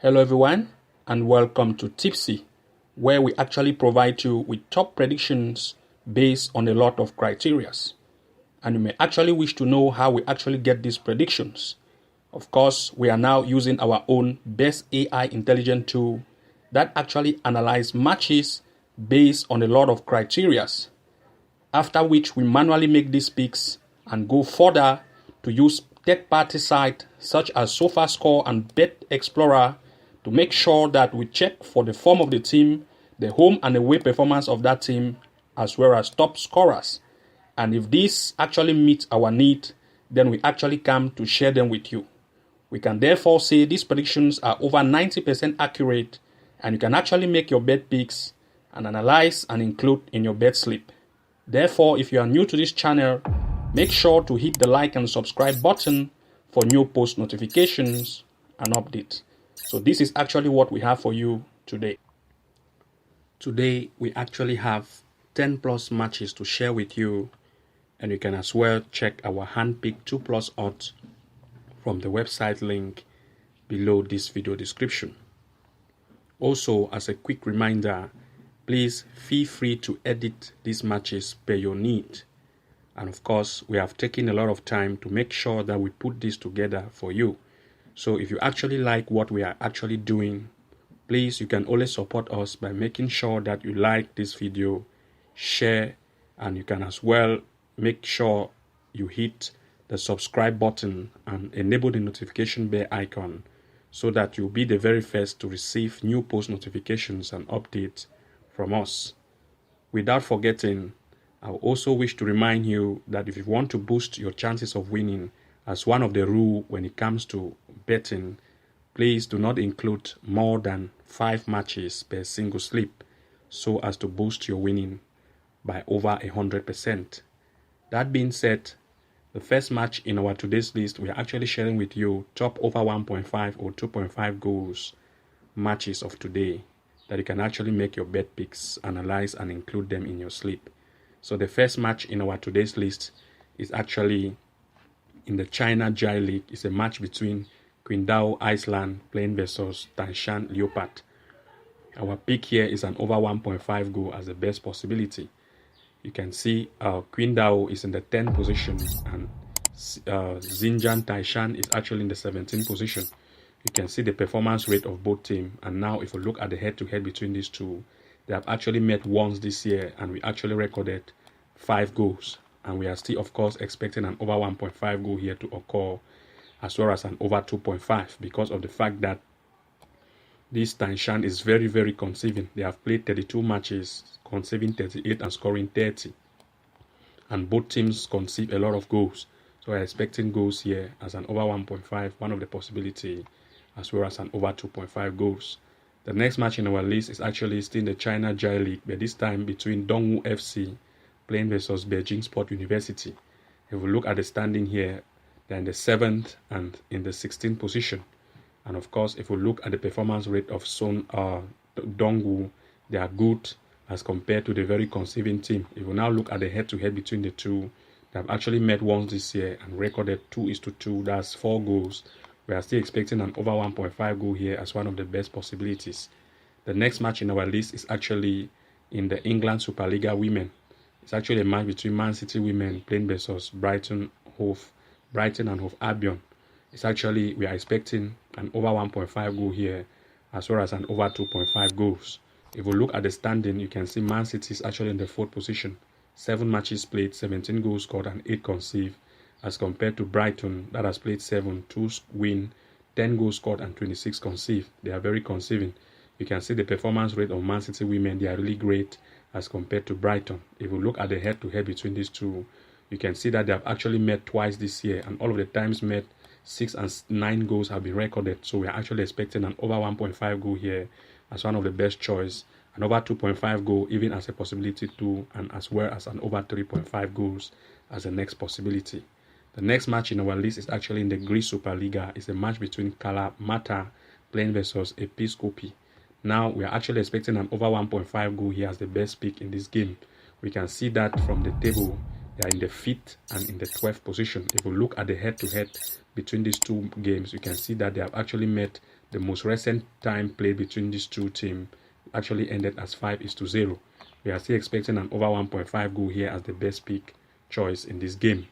Hello everyone and welcome to Tipsy, where we actually provide you with top predictions based on a lot of criterias. And you may actually wish to know how we actually get these predictions. Of course, we are now using our own best AI intelligent tool that actually analyzes matches based on a lot of criterias. After which we manually make these picks and go further to use third-party sites such as SofaScore and Bet Explorer to make sure that we check for the form of the team, the home and away performance of that team, as well as top scorers. And if this actually meets our need, then we actually come to share them with you. We can therefore say these predictions are over 90% accurate, and you can actually make your bet picks and analyze and include in your bet slip. Therefore, if you are new to this channel, make sure to hit the like and subscribe button for new post notifications and updates. So this is actually what we have for you today. Today, we actually have 10 plus matches to share with you, and you can as well check our handpicked 2 plus odds from the website link below this video description. Also, as a quick reminder, please feel free to edit these matches per your need. And of course, we have taken a lot of time to make sure that we put this together for you. So if you actually like what we are actually doing, please, you can always support us by making sure that you like this video, share, and you can as well make sure you hit the subscribe button and enable the notification bell icon so that you'll be the very first to receive new post notifications and updates from us. Without forgetting, I also wish to remind you that if you want to boost your chances of winning, as one of the rules when it comes to betting, please do not include more than 5 matches per single slip so as to boost your winning by over 100%. That being said, the first match in our today's list, we are actually sharing with you top over 1.5 or 2.5 goals matches of today that you can actually make your bet picks, analyze, and include them in your slip. So the first match in our today's list is actually in the China Jai League. It's a match between Qingdao Iceland playing versus Taishan Leopard. Our pick here is an over 1.5 goal as the best possibility. You can see Qingdao is in the 10th position and Xinjiang Taishan is actually in the 17th position. You can see the performance rate of both teams. And now if we look at the head-to-head between these two, they have actually met once this year and we actually recorded 5 goals. And we are still, of course, expecting an over 1.5 goal here to occur, as well as an over 2.5, because of the fact that this Taishan is very, very conceding. They have played 32 matches, conceding 38 and scoring 30. And both teams concede a lot of goals. So we're expecting goals here as an over 1.5, one of the possibility, as well as an over 2.5 goals. The next match in our list is actually still in the China Jai League, but this time between Dongwu FC playing versus Beijing Sport University. If we look at the standing here, they're in the 7th and in the 16th position. And of course, if we look at the performance rate of Dongwu, they are good as compared to the very conceding team. If we now look at the head-to-head between the two, they have actually met once this year and recorded 2-2. That's 4 goals. We are still expecting an over 1.5 goal here as one of the best possibilities. The next match in our list is actually in the England Superliga Women. It's actually a match between Man City Women playing versus Brighton and Hove Albion. It's actually, we are expecting an over 1.5 goal here as well as an over 2.5 goals. If we look at the standing, you can see Man City is actually in the 4th position. 7 matches played, 17 goals scored and 8 conceded, as compared to Brighton that has played 7, 2 win, 10 goals scored and 26 conceded. They are very conceding. You can see the performance rate of Man City Women. They are really great as compared to Brighton. If we look at the head-to-head between these two, you can see that they have actually met twice this year, and all of the times met 6 and 9 goals have been recorded. So we are actually expecting an over 1.5 goal here as one of the best choice, an over 2.5 goal even as a possibility too, and as well as an over 3.5 goals as the next possibility. The next match in our list is actually in the Greece Superliga. It's a match between Kalamata playing versus Episkopi. Now we are actually expecting an over 1.5 goal here as the best pick in this game. We can see that from the table. They are in the 5th and in the 12th position. If we look at the head-to-head between these two games, you can see that they have actually met The most recent time played between these two teams actually ended as 5-0. We are still expecting an over 1.5 goal here as the best pick choice in this game.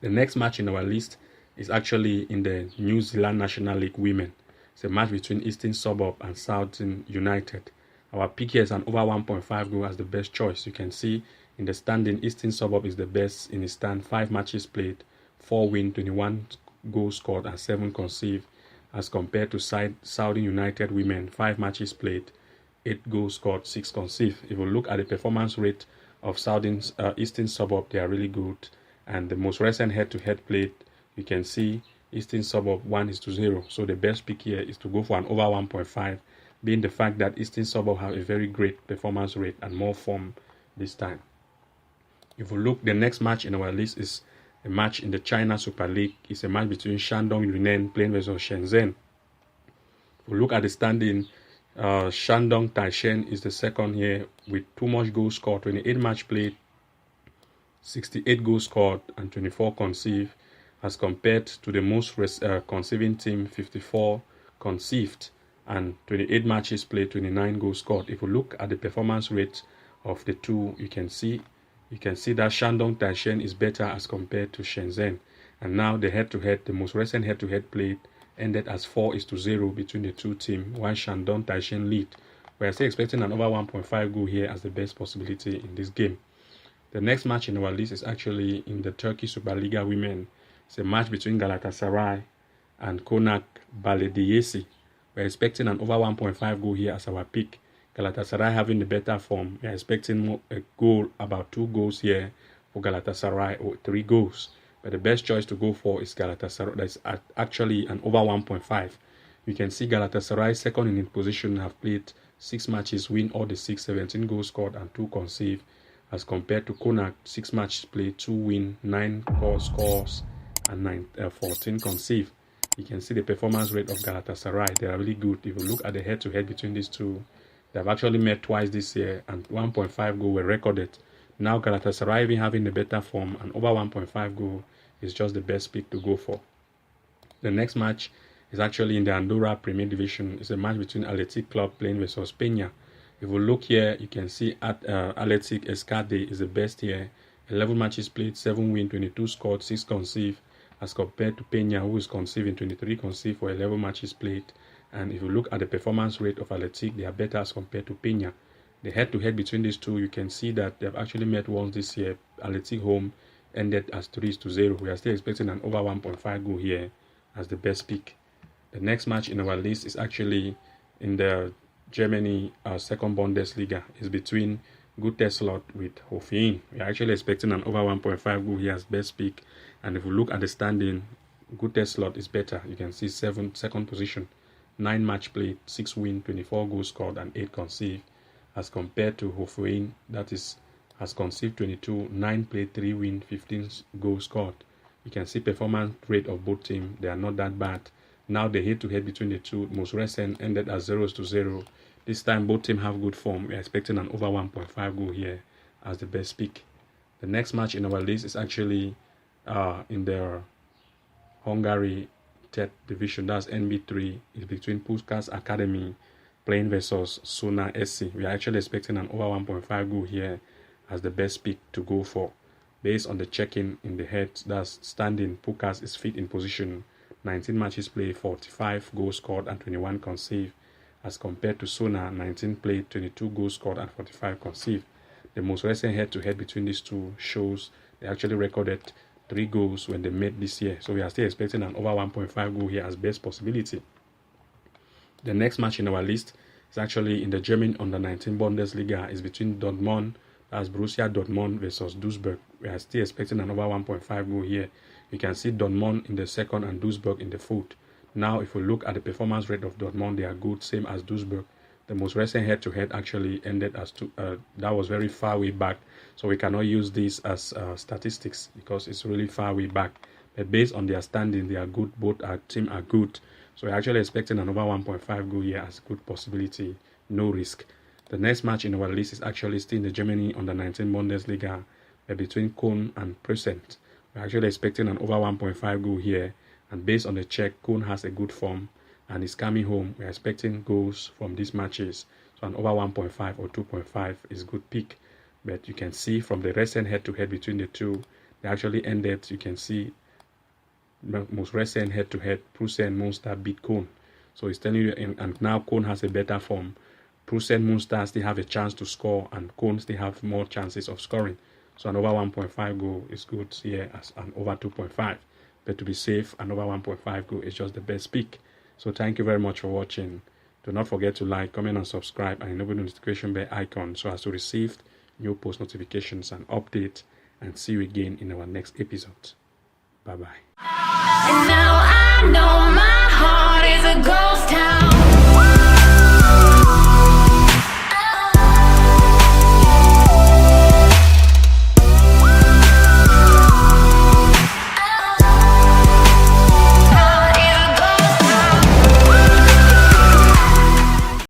The next match in our list is actually in the New Zealand National League Women. It's a match between Eastern Suburb and Southern United. Our pick here is an over 1.5 goal as the best choice. You can see in the standing, Eastern Suburb is the best in the stand. 5 matches played, 4 wins, 21 goals scored and 7 conceded, as compared to Southern United Women, 5 matches played, 8 goals scored, 6 conceded. If you look at the performance rate of Eastern Suburb, they are really good. And the most recent head-to-head played, you can see Eastern Suburb 1-0. So the best pick here is to go for an over 1.5, being the fact that Eastern Suburb have a very great performance rate and more form this time. If we look, the next match in our list is a match in the China Super League. It's a match between Shandong Yunnan playing versus Shenzhen. If we look at the standing, Shandong Taishen is the second here with 2 much goals scored, 28 match played, 68 goals scored and 24 conceded, as compared to the most conceding team, 54 conceded and 28 matches played, 29 goals scored. If you look at the performance rate of the two, you can see that Shandong Taishen is better as compared to Shenzhen. And now the head-to-head, the most recent head-to-head played ended as 4-0 between the two teams, while Shandong Taishen lead. We are still expecting an over 1.5 goal here as the best possibility in this game. The next match in our list is actually in the Turkey Superliga Women. It's a match between Galatasaray and Konak Belediyesi. We're expecting an over 1.5 goal here as our pick. Galatasaray having the better form. We're expecting a goal, about 2 goals here for Galatasaray, or 3 goals. But the best choice to go for is Galatasaray. That's actually an over 1.5. You can see Galatasaray second in position, have played 6 matches, win all the 6, 17 goals scored and 2 conceded, as compared to Konak, 6 matches played, 2 win, 9 scores and 14 conceded. You can see the performance rate of Galatasaray. They are really good. If you look at the head-to-head between these two, they have actually met twice this year and 1.5 goals were recorded. Now Galatasaray even having the better form, and over 1.5 goal is just the best pick to go for. The next match is actually in the Andorra Premier Division. It's a match between Athletic Club playing versus Peña. If we look here, you can see Athletic Escade is the best here. 11 matches played, 7 wins, 22 scored, 6 conceded, as compared to Peña, who is conceding 23 conceded for 11 matches played. And if you look at the performance rate of Athletic, they are better as compared to Peña. The head-to-head between these two, you can see that they have actually met once this year. Athletic home ended as 3-0. We are still expecting an over 1.5 goal here as the best pick. The next match in our list is actually in the Germany second Bundesliga. Is between Gütersloh with Hoffenheim. We are actually expecting an over 1.5 goal here as best pick. And if we look at the standing, Gütersloh is better. You can see second position, 9 match played, 6 wins, 24 goals scored and 8 conceded, as compared to Hoffenheim, that has conceded 22, 9 played, 3 wins, 15 goals scored. You can see performance rate of both teams. They are not that bad. Now the head-to-head between the two, most recent ended as 0-0. This time both teams have good form. We are expecting an over 1.5 goal here as the best pick. The next match in our list is actually in the Hungary third division, that's NB3. It's between Puskás Academy playing versus Suna SC. We are actually expecting an over 1.5 goal here as the best pick to go for. Based on the check-in in the head, that's standing, Puskás is fit in position, 19 matches played, 45 goals scored and 21 conceded, as compared to Suna, 19 played, 22 goals scored and 45 conceded. The most recent head-to-head between these two shows they actually recorded 3 goals when they met this year. So we are still expecting an over 1.5 goal here as best possibility. The next match in our list is actually in the German Under-19 Bundesliga. Is between Dortmund, that's Borussia Dortmund versus Duisburg. We are still expecting an over 1.5 goal here. You can see Dortmund in the second and Duisburg in the fourth. Now if we look at the performance rate of Dortmund, they are good, same as Duisburg. The most recent head-to-head actually ended as that was very far way back, so we cannot use this as statistics because it's really far way back. But based on their standing, they are good. Both our team are good, so we're actually expecting an over 1.5 goal here as a good possibility, no risk. The next match in our list is actually still in the Germany Under-19 Bundesliga, between Köln and Present. We're actually expecting an over 1.5 goal here, and based on the check, Köln has a good form and is coming home. We're expecting goals from these matches. So an over 1.5 or 2.5 is good pick. But you can see from the recent head-to-head between the two, they actually ended. You can see most recent head-to-head, Prusa and Moonstar beat Cone. So it's telling you, and now Cone has a better form. Prusa and Moonstar still have a chance to score, and Cone still have more chances of scoring. So an over 1.5 goal is good here as an over 2.5. But to be safe, an over 1.5 goal is just the best pick. So thank you very much for watching. Do not forget to like, comment, and subscribe, and enable the notification bell icon so as to receive new post notifications and updates. And see you again in our next episode. Bye bye. And now I know my heart is a ghost town.